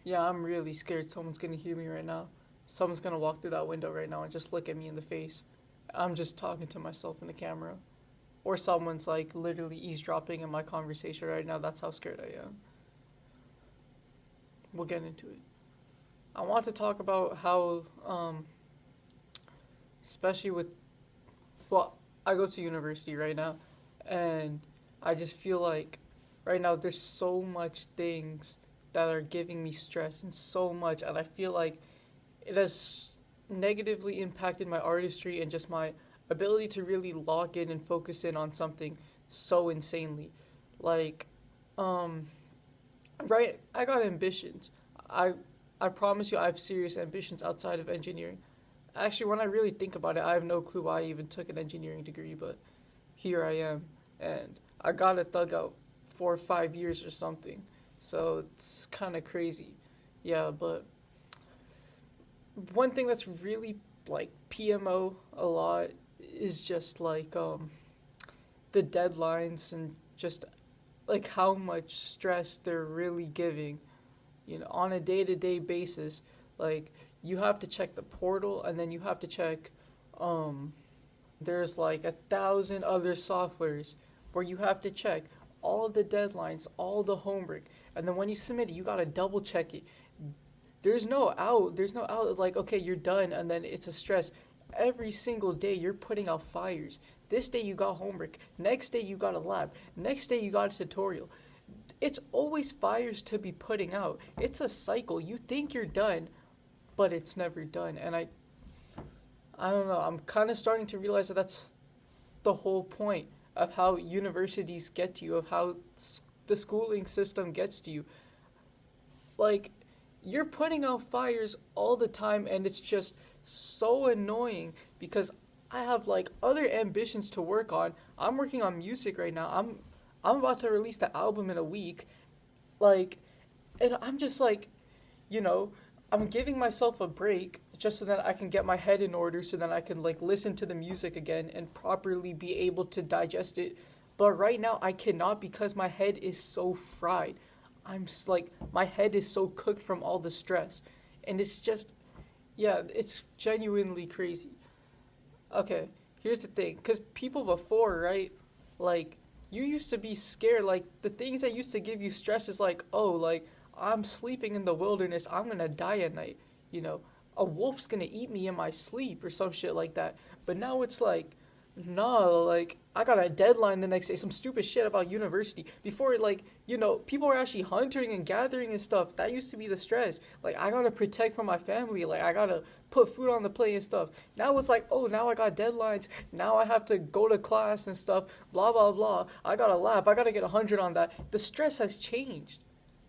Yeah, I'm really scared someone's gonna hear me right now. Someone's gonna walk through that window right now and just look at me in the face. I'm just talking to myself in the camera. Or someone's like literally eavesdropping in my conversation right now. That's how scared I am. We'll get into it. I want to talk about how, especially with, well, I go to university right now, and I just feel like right now there's so much things that are giving me stress and so much, and I feel like it has negatively impacted my artistry and just my ability to really lock in and focus in on something so insanely. Like, um, right, I got ambitions. I I promise you I have serious ambitions outside of engineering. Actually, when I really think about it, I have no clue why I even took an engineering degree, but here I am, and I got it thug out 4 or 5 years or something. So it's kind of crazy. Yeah, but one thing that's really like PMO a lot is just like the deadlines and just like how much stress they're really giving, on a day-to-day basis. Like you have to check the portal, and then you have to check um there's like 1,000 other softwares where you have to check all the deadlines, all the homework, and then when you submit it, you gotta double check it. There's no out. Like, okay, you're done, and then it's a stress. Every single day, you're putting out fires. This day, you got homework. Next day, you got a lab. Next day, you got a tutorial. It's always fires to be putting out. It's a cycle. You think you're done, but it's never done. And I don't know. I'm kind of starting to realize that that's the whole point of how universities get to you, of how the schooling system gets to you. Like, you're putting out fires all the time, and it's just so annoying because I have like other ambitions to work on. I'm working on music right now. I'm about to release the album in a week. Like, and I'm just like, you know, I'm giving myself a break just so that I can get my head in order, so that I can like listen to the music again and properly be able to digest it. But right now I cannot because my head is so fried. Like, my head is so cooked from all the stress. And it's just, yeah, it's genuinely crazy. Okay, here's the thing. Because people before, right, like, you used to be scared. Like, the things that used to give you stress is like, oh, like, I'm sleeping in the wilderness. I'm going to die at night. You know, a wolf's going to eat me in my sleep or some shit like that. But now it's like, no, like, I got a deadline the next day, some stupid shit about university. Before, like, people were actually hunting and gathering and stuff. That used to be the stress. Like, I gotta protect from my family. Like, I gotta put food on the plate and stuff. Now it's like, oh, now I got deadlines. Now I have to go to class and stuff. Blah, blah, blah. I got a lab. I gotta get 100 on that. The stress has changed.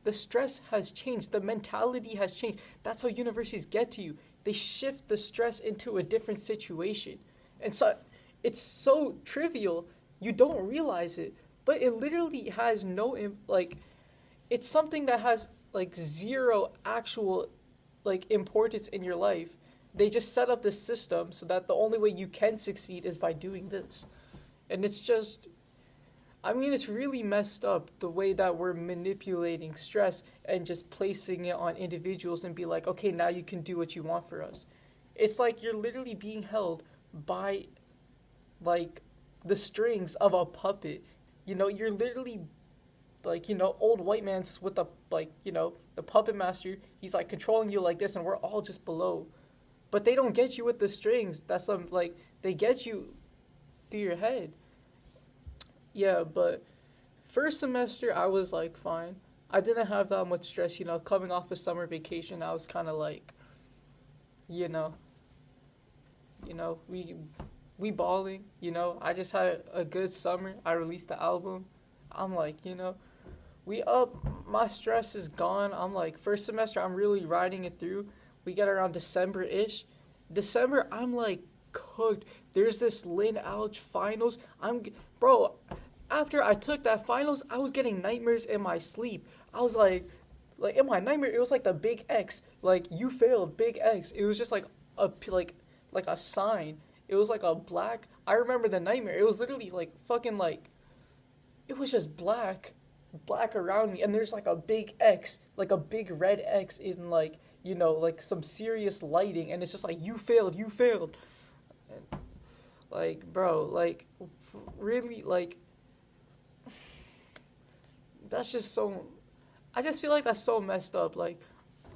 The stress has changed. The mentality has changed. That's how universities get to you. They shift the stress into a different situation. And so it's so trivial, you don't realize it, but it literally has no, like, it's something that has, like, zero actual, like, importance in your life. They just set up this system so that the only way you can succeed is by doing this. And it's just, I mean, it's really messed up the way that we're manipulating stress and just placing it on individuals and be like, okay, now you can do what you want for us. It's like you're literally being held by like the strings of a puppet. You're literally like, old white man's with the like, the puppet master. He's like controlling you like this, and we're all just below. But they don't get you with the strings. That's like they get you through your head. Yeah, but first semester I was like fine. I didn't have that much stress, coming off a summer vacation. I was kind of like, you know, we balling, I just had a good summer. I released the album. I'm like, we up. My stress is gone. I'm like, first semester, I'm really riding it through. We get around December-ish. December, I'm like cooked. There's this Lynn Ouch finals. Bro, after I took that finals, I was getting nightmares in my sleep. I was like in my nightmare, it was like the big X. Like, you failed, big X. It was just like like a sign. It was like a black. I remember the nightmare. It was literally like fucking like. It was just black black around me, and there's like a big X, like a big red X in like, you know, like some serious lighting, and it's just like, you failed, you failed. And, like, bro, like, really, like, that's just so, I just feel like that's so messed up. Like,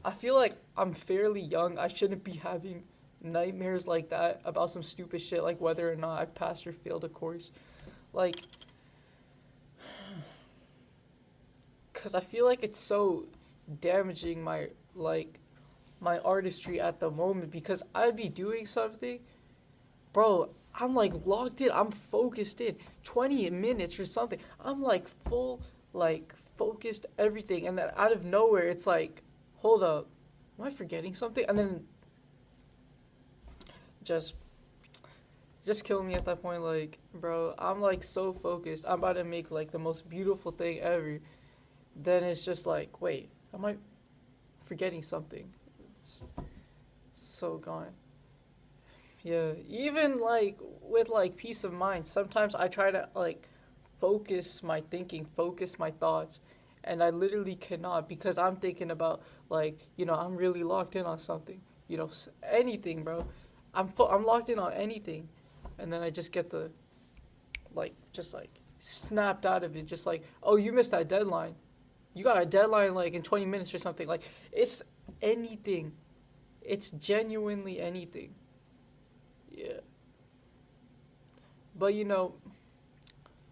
I feel like I'm fairly young. I shouldn't be having nightmares like that about some stupid shit, like whether or not I passed or failed a course. Like, because I feel like it's so damaging my, like, my artistry at the moment, because I'd be doing something, bro, I'm like locked in, I'm focused in 20 minutes or something, I'm like full, like, focused, everything, and then out of nowhere it's like, hold up, am I forgetting something? And then just kill me at that point. Like, bro, I'm like so focused, I'm about to make like the most beautiful thing ever, then it's just like, wait, am I forgetting something? It's so gone. Yeah, even like with like peace of mind, sometimes I try to like focus my thinking, focus my thoughts, and I literally cannot, because I'm thinking about, like, you know, I'm really locked in on something, you know, anything, bro. I'm locked in on anything, and then I just get the, like, just like snapped out of it, just like, oh, you missed that deadline. You got a deadline like in 20 minutes or something. Like, it's anything. It's genuinely anything. Yeah. But, you know,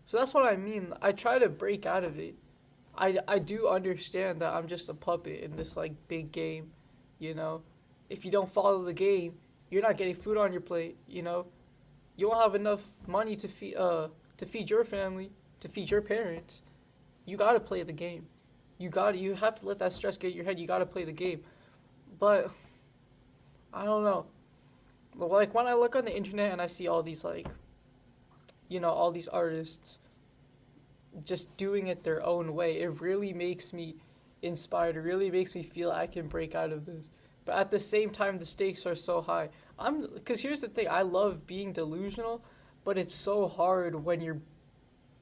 so that's what I mean. I try to break out of it. I do understand that I'm just a puppet in this, like, big game, you know. If you don't follow the game, you're not getting food on your plate, you know. You won't have enough money to feed your family, to feed your parents. You gotta play the game. You have to let that stress get in your head. You gotta play the game. But I don't know. Like, when I look on the internet and I see all these, like, you know, all these artists just doing it their own way, it really makes me inspired. It really makes me feel I can break out of this. But at the same time, the stakes are so high. Because here's the thing, I love being delusional, but it's so hard when you're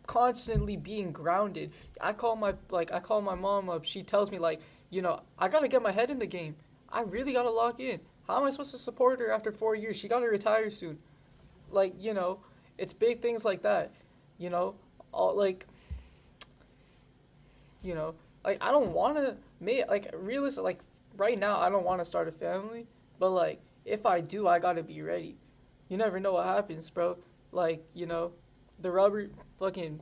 constantly being grounded. I call my mom up. She tells me, like, you know, I gotta get my head in the game. I really gotta lock in. How am I supposed to support her after 4 years? She gotta retire soon. Like, you know, it's big things like that. You know, all, like, you know, like, I don't want to make, like, realistic, like, right now I don't want to start a family, but, like, if I do, I gotta be ready. You never know what happens, bro. Like, you know, the rubber fucking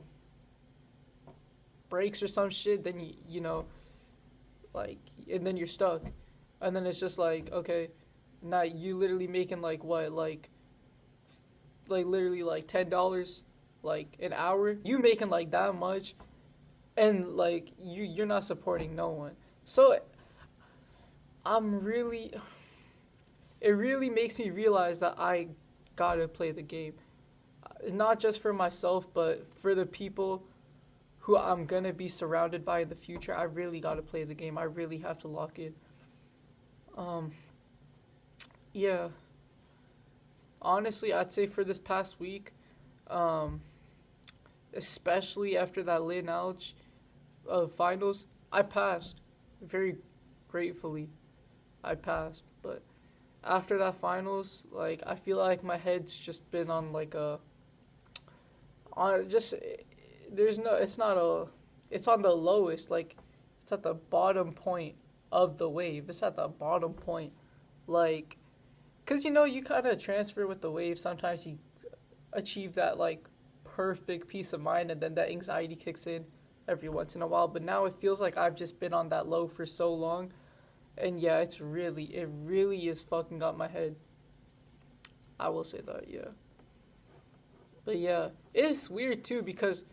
breaks or some shit, then you know, like, and then you're stuck. And then it's just like, okay, now you literally making like what, like literally like $10 like an hour. You making like that much, and like you're not supporting no one. So it really makes me realize that I gotta play the game. Not just for myself, but for the people who I'm gonna be surrounded by in the future. I really gotta play the game. I really have to lock in. Yeah. Honestly, I'd say for this past week, especially after that Lynn Alch finals, I passed. Very gratefully, I passed. But after that finals, like, I feel like my head's just been on like it's on the lowest, like, it's at the bottom point of the wave. It's at the bottom point. Like, because, you know, you kind of transfer with the wave. Sometimes you achieve that, like, perfect peace of mind, and then that anxiety kicks in every once in a while. But now it feels like I've just been on that low for so long. And yeah, it really is fucking up my head. I will say that, yeah. But yeah, it's weird too, because,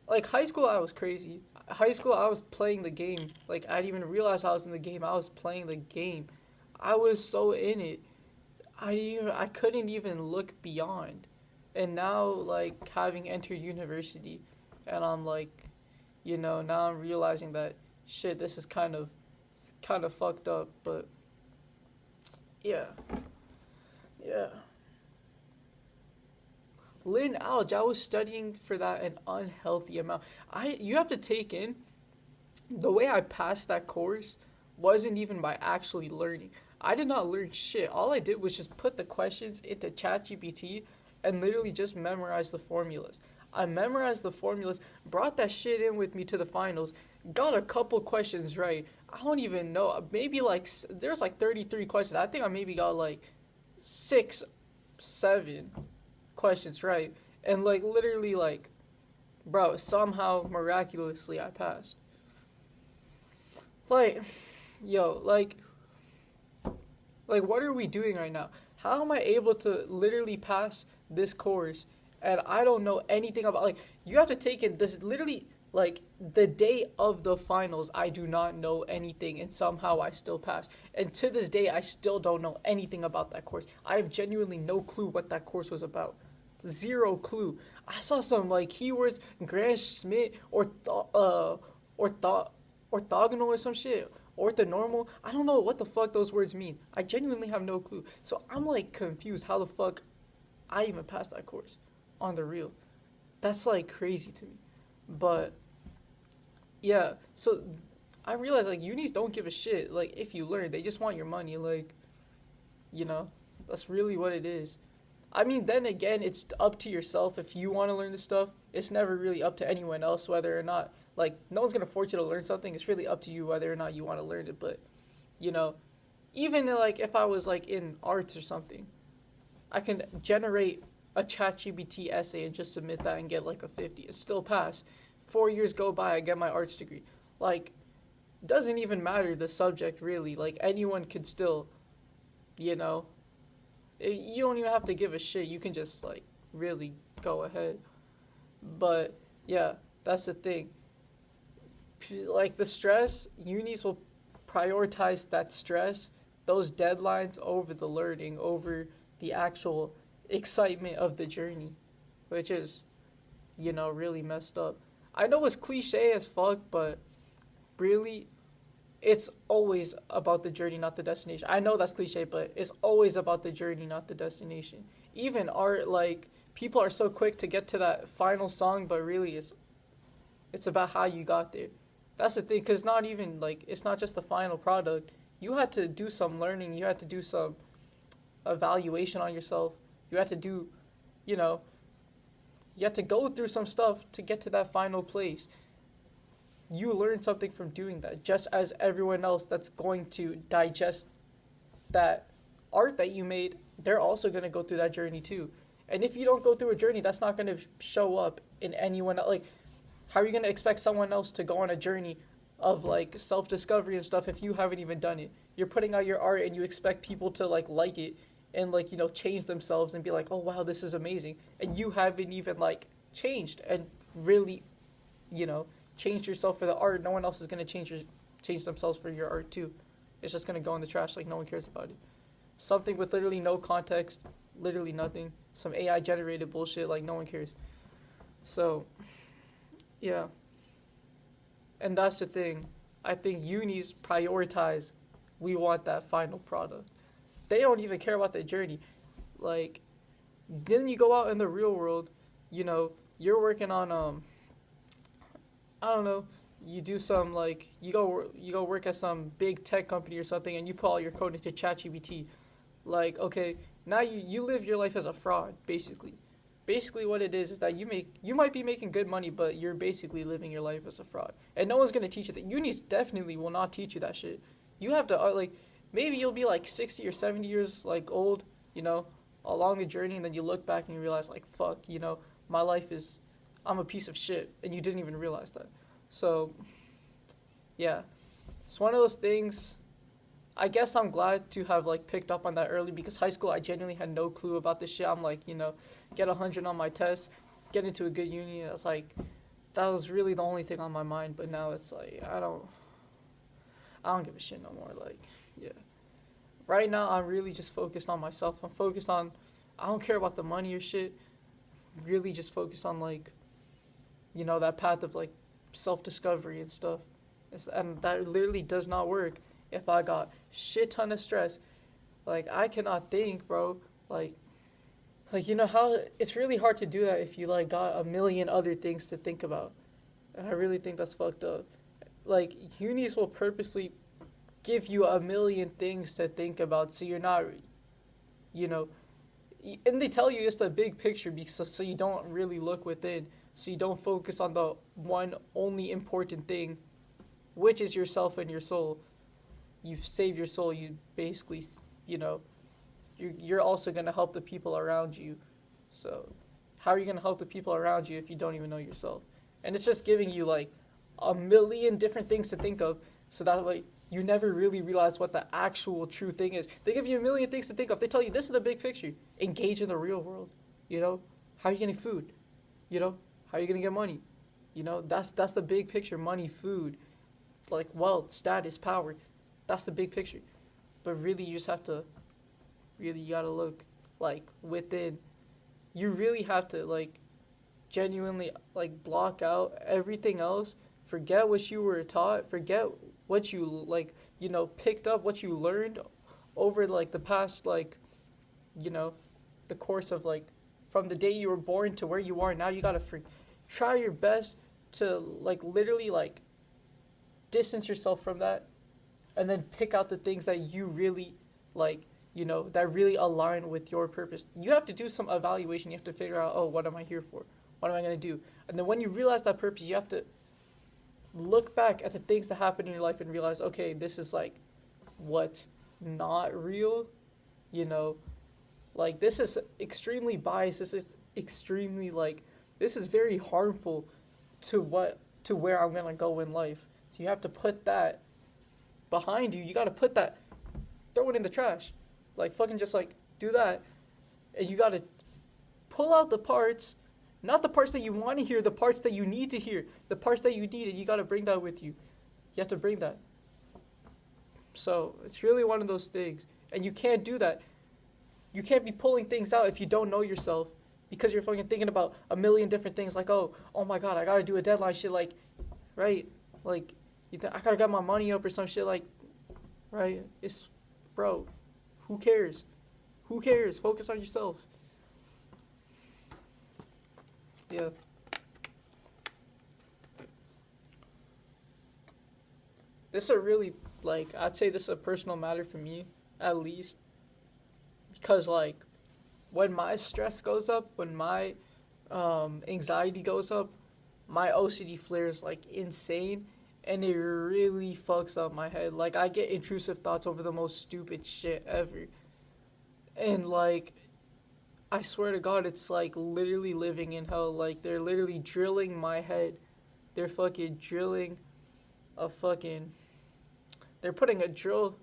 like, high school I was crazy. High school I was playing the game. Like, I didn't even realize I was in the game. I was playing the game. I was so in it. I couldn't even look beyond. And now, like, having entered university, and I'm like, you know, now I'm realizing that shit, this is kind of fucked up. But yeah. Lynn Alge, I was studying for that an unhealthy amount. You have to take in the way I passed that course wasn't even by actually learning. I did not learn shit. All I did was just put the questions into ChatGPT and literally just memorize the formulas. I memorized the formulas, brought that shit in with me to the finals, got a couple questions right. I don't even know. Maybe like, there's like 33 questions. I think I maybe got like 6, 7 questions right. And like, literally, like, bro, somehow, miraculously, I passed. Like, yo, like, what are we doing right now? How am I able to literally pass this course and I don't know anything about, like, you have to take it, this literally, like, the day of the finals, I do not know anything, and somehow I still pass. And to this day, I still don't know anything about that course. I have genuinely no clue what that course was about. Zero clue. I saw some, like, keywords, Grant Smith, orthogonal or some shit, orthonormal. I don't know what the fuck those words mean. I genuinely have no clue. So I'm, like, confused how the fuck I even passed that course on the real. That's, like, crazy to me. But yeah, so I realized, like, unis don't give a shit, like, if you learn. They just want your money, like, you know, that's really what it is. I mean, then again, it's up to yourself if you want to learn this stuff. It's never really up to anyone else whether or not, like, no one's going to force you to learn something. It's really up to you whether or not you want to learn it. But, you know, even, like, if I was, like, in arts or something, I can generate a ChatGPT essay and just submit that and get, like, a 50. It still pass. 4 years go by, I get my arts degree. Like, doesn't even matter the subject, really. Like, anyone could still, you know, you don't even have to give a shit. You can just, like, really go ahead. But, yeah, that's the thing. Like, the stress, unis will prioritize that stress, those deadlines over the learning, over the actual excitement of the journey, which is, you know, really messed up. I know it's cliche as fuck, but really, it's always about the journey, not the destination. I know that's cliche, but it's always about the journey, not the destination. Even art, like, people are so quick to get to that final song, but really it's about how you got there. That's the thing, because not even, like, it's not just the final product. You had to do some learning. You had to do some evaluation on yourself. You had to do, you know, you had to go through some stuff to get to that final place. You learn something from doing that, just as everyone else that's going to digest that art that you made, they're also going to go through that journey too. And if you don't go through a journey, that's not going to show up in anyone else. Like, how are you going to expect someone else to go on a journey of, like, self-discovery and stuff if you haven't even done it? You're putting out your art and you expect people to, like it and, like, you know, change themselves and be like, oh, wow, this is amazing. And you haven't even, like, changed and really, you know, changed yourself for the art. No one else is going to change themselves for your art too. It's just going to go in the trash, like, no one cares about it. Something with literally no context, literally nothing. Some AI generated bullshit, like, no one cares. So, yeah. And that's the thing. I think unis prioritize, we want that final product. They don't even care about the journey. Like, then you go out in the real world, you know, you're working on, I don't know, you do some, like, you go work at some big tech company or something, and you put all your code into ChatGPT. Like, okay, now you live your life as a fraud, basically. Basically what it is that you might be making good money, but you're basically living your life as a fraud. And no one's going to teach you that. Unis definitely will not teach you that shit. You have to, like, maybe you'll be, like, 60 or 70 years, like, old, you know, along the journey, and then you look back and you realize, like, fuck, you know, my life is, I'm a piece of shit, and you didn't even realize that. So, yeah, it's one of those things. I guess I'm glad to have, like, picked up on that early, because high school I genuinely had no clue about this shit. I'm like, you know, get 100 on my test, get into a good uni. It's like, that was really the only thing on my mind. But now it's like, I don't give a shit no more. Like, yeah, right now I'm really just focused on myself. I'm focused on, I don't care about the money or shit. I'm really just focused on, like, you know, that path of, like, self-discovery and stuff. And that literally does not work if I got shit ton of stress. Like, I cannot think, bro. Like, Like, you know how it's really hard to do that if you like got a million other things to think about. And I really think that's fucked up. Like, unis will purposely give you a million things to think about so you're not, you know, and they tell you it's the big picture because so you don't really look within, so you don't focus on the one only important thing, which is yourself and your soul. You save your soul, you basically, you know, you're also going to help the people around you. So how are you going to help the people around you if you don't even know yourself? And it's just giving you like a million different things to think of, so that way you never really realize what the actual true thing is. They give you a million things to think of. They tell you this is the big picture. Engage in the real world. You know, how are you getting food? You know, how are you gonna get money? You know, that's the big picture. Money, food, like wealth, status, power. That's the big picture. But really, you just have to. Really, you gotta look like within. You really have to like genuinely like block out everything else. Forget what you were taught. Forget what you like, you know, picked up, what you learned over like the past, like, you know, the course of like from the day you were born to where you are now. You gotta try your best to like literally like distance yourself from that, and then pick out the things that you really like, you know, that really align with your purpose. You have to do some evaluation. You have to figure out, oh, what am I here for? What am I gonna do? And then when you realize that purpose, you have to look back at the things that happened in your life and realize, okay, this is like what's not real, you know, like this is extremely biased. This is extremely like, this is very harmful to where I'm gonna go in life. So you have to put that behind you. You gotta put that, throw it in the trash, like fucking just like do that, and you gotta pull out the parts. Not the parts that you want to hear, the parts that you need to hear. The parts that you need, and you got to bring that with you. You have to bring that. So it's really one of those things. And you can't do that. You can't be pulling things out if you don't know yourself, because you're fucking thinking about a million different things like, oh my God, I got to do a deadline shit, like, right? Like, I got to get my money up or some shit, like, right? It's, bro, who cares? Who cares? Focus on yourself. Yeah. This is a really, like, I'd say this is a personal matter for me, at least. Because, like, when my stress goes up, when my anxiety goes up, my OCD flares, like, insane. And it really fucks up my head. Like, I get intrusive thoughts over the most stupid shit ever. And, like, I swear to God, it's like literally living in hell. Like, they're literally drilling my head. They're fucking drilling they're putting a drill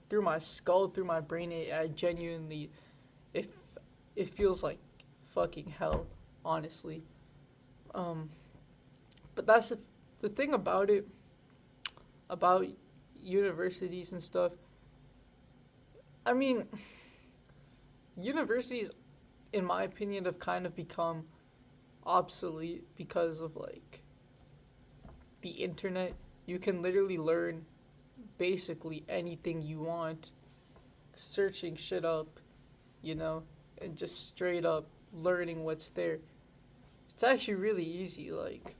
through my skull, through my brain. I genuinely, it feels like fucking hell, honestly. But that's the thing about it, about universities and stuff. I mean, universities, in my opinion, have kind of become obsolete because of, like, the internet. You can literally learn basically anything you want, searching shit up, you know, and just straight up learning what's there. It's actually really easy. Like,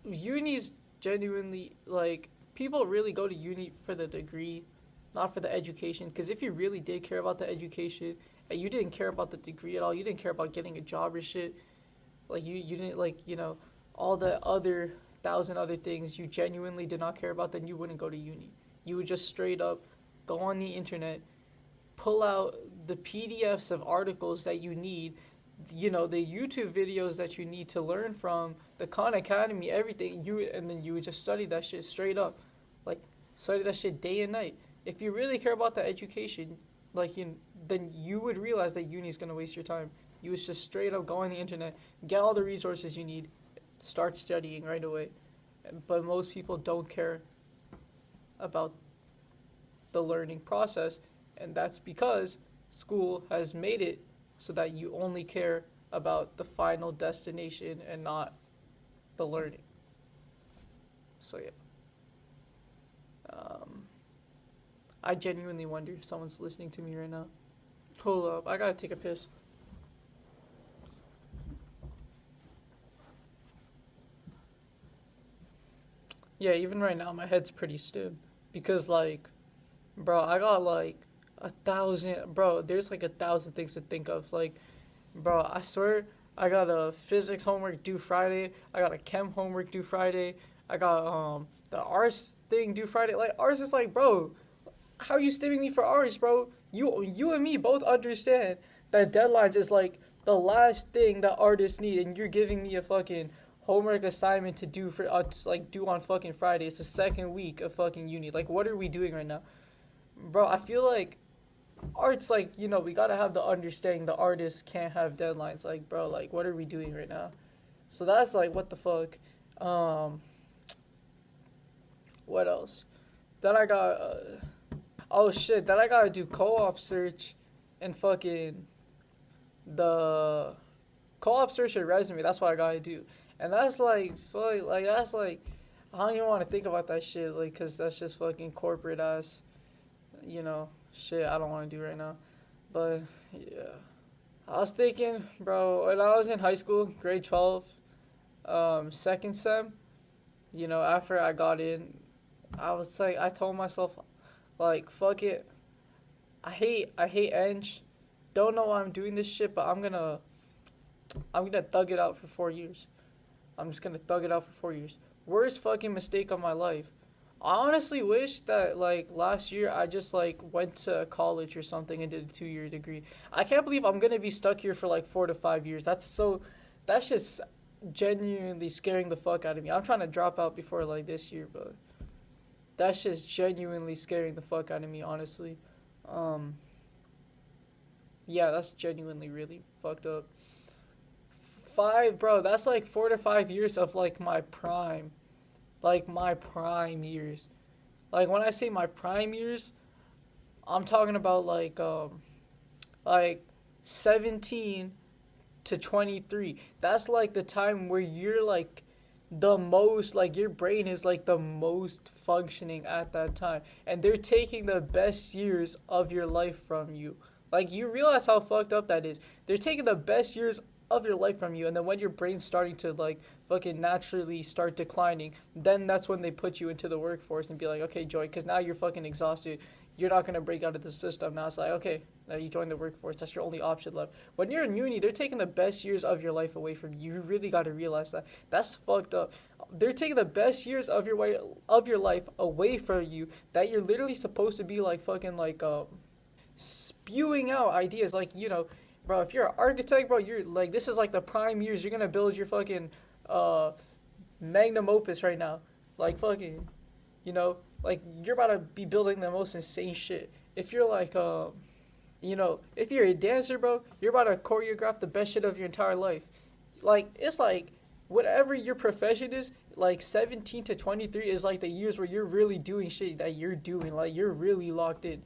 uni's genuinely, like, people really go to uni for the degree, not for the education. Because if you really did care about the education, and you didn't care about the degree at all, you didn't care about getting a job or shit, like, you didn't, like, you know, all the other 1,000 other things you genuinely did not care about, then you wouldn't go to uni. You would just straight up go on the internet, pull out the PDFs of articles that you need, you know, the YouTube videos that you need to learn from, the Khan Academy, everything, and then you would just study that shit straight up. Like, study that shit day and night. If you really care about the education, like, then you would realize that uni is going to waste your time. You would just straight up go on the internet, get all the resources you need, start studying right away. But most people don't care about the learning process, and that's because school has made it so that you only care about the final destination and not the learning. So yeah. I genuinely wonder if someone's listening to me right now. Hold up, I gotta take a piss. Yeah, even right now, my head's pretty stiff because, like, bro, I got like 1,000. Bro, there's like 1,000 things to think of. Like, bro, I swear, I got a physics homework due Friday. I got a chem homework due Friday. I got the arts thing due Friday. Like, arts is like, bro, how are you stimming me for arts, bro? You and me both understand that deadlines is like the last thing that artists need, and you're giving me a fucking homework assignment to do for like due on fucking Friday. It's the second week of fucking uni. Like, what are we doing right now, bro? I feel like art's like, we gotta have the understanding the artists can't have deadlines. Like, bro, like, what are we doing right now? So that's like, what the fuck. What else? Then I got oh shit, then I gotta do co-op search and fucking the co-op search and resume. That's what I gotta do. And that's like, fuck, like, that's like, I don't even want to think about that shit, like, cause that's just fucking corporate ass, shit I don't want to do right now. But yeah, I was thinking, bro, when I was in high school, grade 12, second sem, after I got in, I was like, I told myself, like, fuck it. I hate Eng. Don't know why I'm doing this shit, but I'm gonna thug it out for 4 years. I'm just gonna thug it out for 4 years. Worst fucking mistake of my life. I honestly wish that, like, last year I just, like, went to college or something and did a 2-year degree. I can't believe I'm gonna be stuck here for, like, 4 to 5 years. That shit's genuinely scaring the fuck out of me. I'm trying to drop out before, like, this year, but that shit's genuinely scaring the fuck out of me, honestly. Yeah, that's genuinely really fucked up. Bro, that's like 4 to 5 years of like my prime. Like my prime years. Like when I say my prime years, I'm talking about like 17 to 23. That's like the time where you're like the most, like your brain is like the most functioning at that time. And they're taking the best years of your life from you. Like, you realize how fucked up that is. They're taking the best years of your life from you, and then when your brain's starting to, like, fucking naturally start declining, then that's when they put you into the workforce and be like, okay, Joy, because now you're fucking exhausted. You're not going to break out of the system. Now it's like, okay, now you join the workforce. That's your only option left. When you're in uni, they're taking the best years of your life away from you. You really got to realize that. That's fucked up. They're taking the best years of your life away from you that you're literally supposed to be, like, fucking, like, spewing out ideas. Like, bro, if you're an architect, bro, you're like, this is like the prime years. You're gonna build your fucking magnum opus right now. Like, fucking, like, you're about to be building the most insane shit. If you're like, if you're a dancer, bro, you're about to choreograph the best shit of your entire life. Like, it's like, whatever your profession is, like 17 to 23 is like the years where you're really doing shit that you're doing. Like, you're really locked in.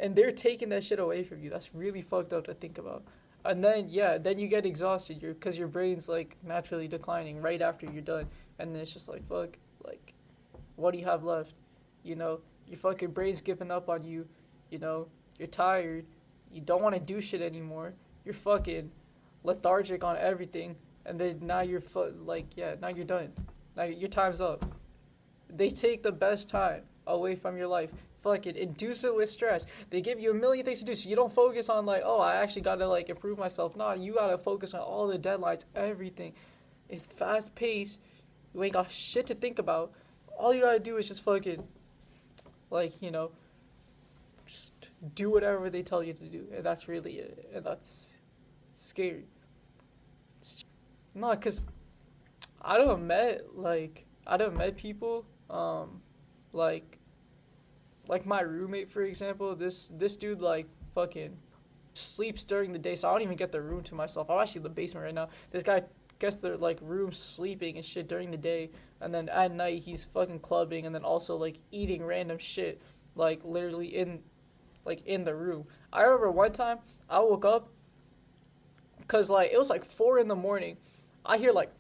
And they're taking that shit away from you. That's really fucked up to think about. And then, then you get exhausted because your brain's, like, naturally declining right after you're done. And then it's just like, fuck, like, what do you have left? Your fucking brain's giving up on you. You're tired. You don't want to do shit anymore. You're fucking lethargic on everything. And then now you're, now you're done. Now your time's up. They take the best time away from your life. Fucking induce it with stress. They give you a million things to do, so you don't focus on, like, oh, I actually gotta, like, improve myself. Nah, you gotta focus on all the deadlines, everything. It's fast paced. You ain't got shit to think about. All you gotta do is just fucking, like, just do whatever they tell you to do, and that's really it. And that's scary. No, cause I done met people, like my roommate, for example. This dude, like, fucking sleeps during the day, so I don't even get the room to myself. I'm actually in the basement right now. This guy gets the, like, room sleeping and shit during the day, and then at night he's fucking clubbing, and then also, like, eating random shit, like, literally in the room. I remember one time I woke up because, like, it was like 4 a.m. I hear, like,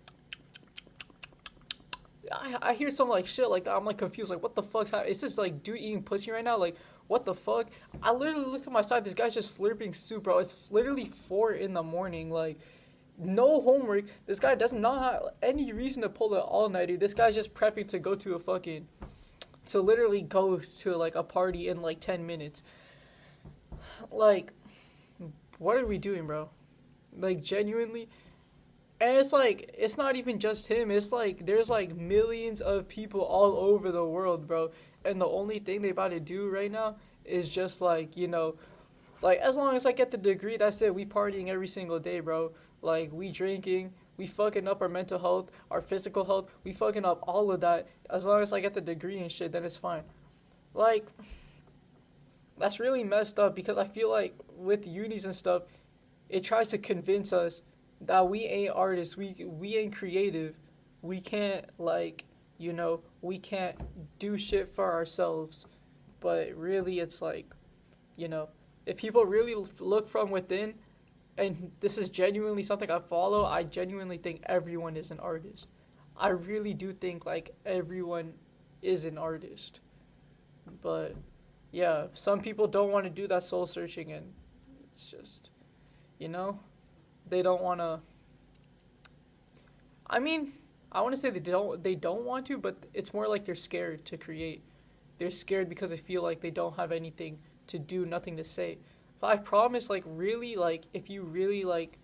I hear some, like, shit like that. I'm, like, confused. Like, what the fuck's happening? Is this, like, dude eating pussy right now? Like, what the fuck? I literally looked to my side. This guy's just slurping soup, bro. It's literally 4 in the morning. Like, no homework. This guy does not have any reason to pull an all-nighter. This guy's just prepping to go to to literally go to, like, a party in, like, 10 minutes. Like, what are we doing, bro? Like, genuinely. And it's like, it's not even just him. It's like, there's like millions of people all over the world, bro. And the only thing they about to do right now is just like, like, as long as I get the degree, that's it. We partying every single day, bro. Like, we drinking, we fucking up our mental health, our physical health. We fucking up all of that. As long as I get the degree and shit, then it's fine. Like, that's really messed up because I feel like with unis and stuff, it tries to convince us that we ain't artists, we ain't creative, we can't, like, we can't do shit for ourselves. But really, it's like, if people really look from within, and this is genuinely something I follow, I genuinely think everyone is an artist. I really do think, like, everyone is an artist. But, yeah, some people don't want to do that soul searching, and it's just, they don't want to. I mean, I want to say they don't want to, but it's more like they're scared to create. They're scared because they feel like they don't have anything to do, nothing to say. But I promise, like, really, like, if you really, like,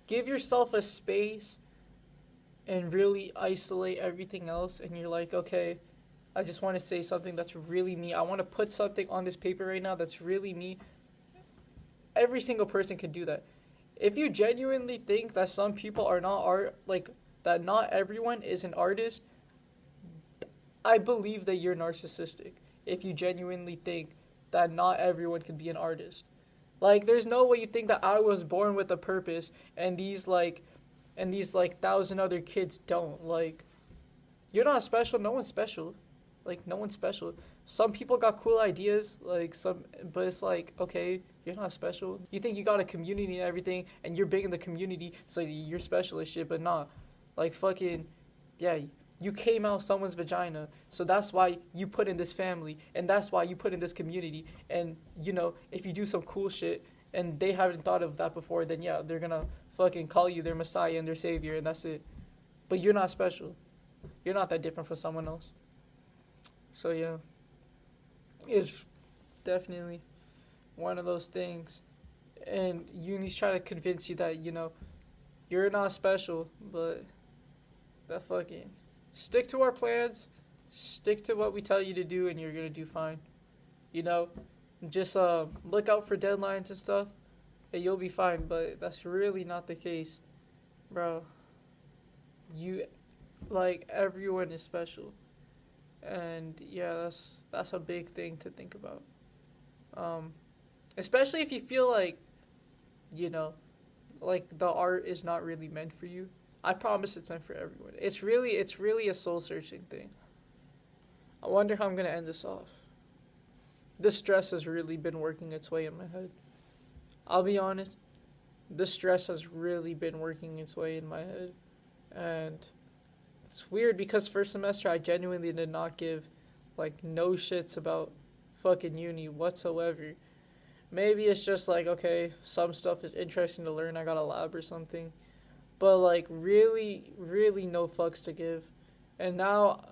give yourself a space and really isolate everything else, and you're like, okay, I just want to say something that's really me. I want to put something on this paper right now that's really me. Every single person can do that. If you genuinely think that some people are not that not everyone is an artist, I believe that you're narcissistic. If you genuinely think that not everyone can be an artist. Like, there's no way you think that I was born with a purpose and these 1,000 other kids don't. Like, you're not special. No one's special. Like, no one's special. Some people got cool ideas, but it's like, okay, you're not special. You think you got a community and everything, and you're big in the community, so you're special as shit, but nah. Like, fucking, yeah, you came out someone's vagina, so that's why you put in this family, and that's why you put in this community, and, if you do some cool shit, and they haven't thought of that before, then yeah, they're gonna fucking call you their messiah and their savior, and that's it. But you're not special. You're not that different from someone else. So, yeah. It's definitely one of those things. And unis try to convince you that, you're not special, but that fucking stick to our plans, stick to what we tell you to do, and you're gonna do fine. Just look out for deadlines and stuff, and you'll be fine. But that's really not the case, bro. Everyone is special. And yeah, that's a big thing to think about. Especially if you feel like, like the art is not really meant for you. I promise it's meant for everyone. It's really a soul searching thing. I wonder how I'm gonna end this off. This stress has really been working its way in my head. I'll be honest. This stress has really been working its way in my head, and it's weird because first semester I genuinely did not give, like, no shits about fucking uni whatsoever. Maybe it's just like, okay, some stuff is interesting to learn, I got a lab or something. But, like, really, really no fucks to give. And now,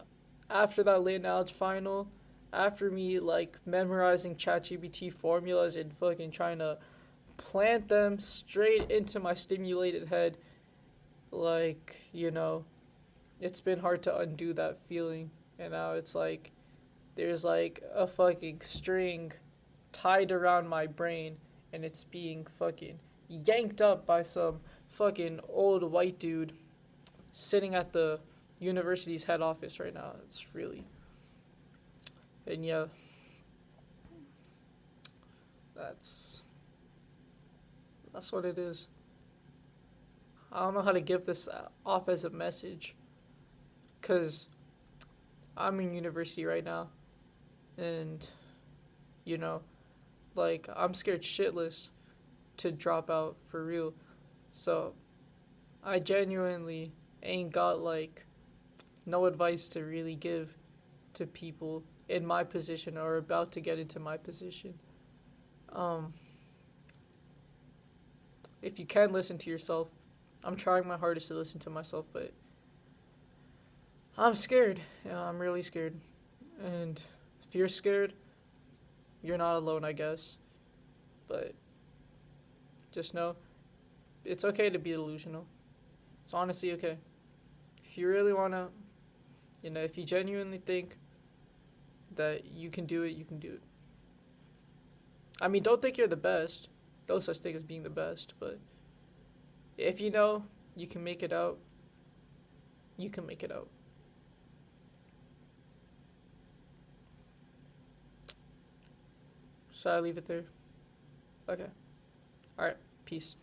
after that lit alg final, after me, like, memorizing ChatGPT formulas and fucking trying to plant them straight into my stimulated head, like, it's been hard to undo that feeling. And now it's like there's like a fucking string tied around my brain, and it's being fucking yanked up by some fucking old white dude sitting at the university's head office right now. It's really, and yeah, that's what it is. I don't know how to give this off as a message, because I'm in university right now, and, like, I'm scared shitless to drop out for real. So I genuinely ain't got, like, no advice to really give to people in my position or about to get into my position. If you can listen to yourself, I'm trying my hardest to listen to myself, but I'm scared. I'm really scared. And if you're scared, you're not alone, I guess. But just know it's okay to be delusional. It's honestly okay. If you really want to, if you genuinely think that you can do it, you can do it. I mean, don't think you're the best. No such thing as being the best. But if you know you can make it out, you can make it out. Should I leave it there? Okay. Alright. Peace.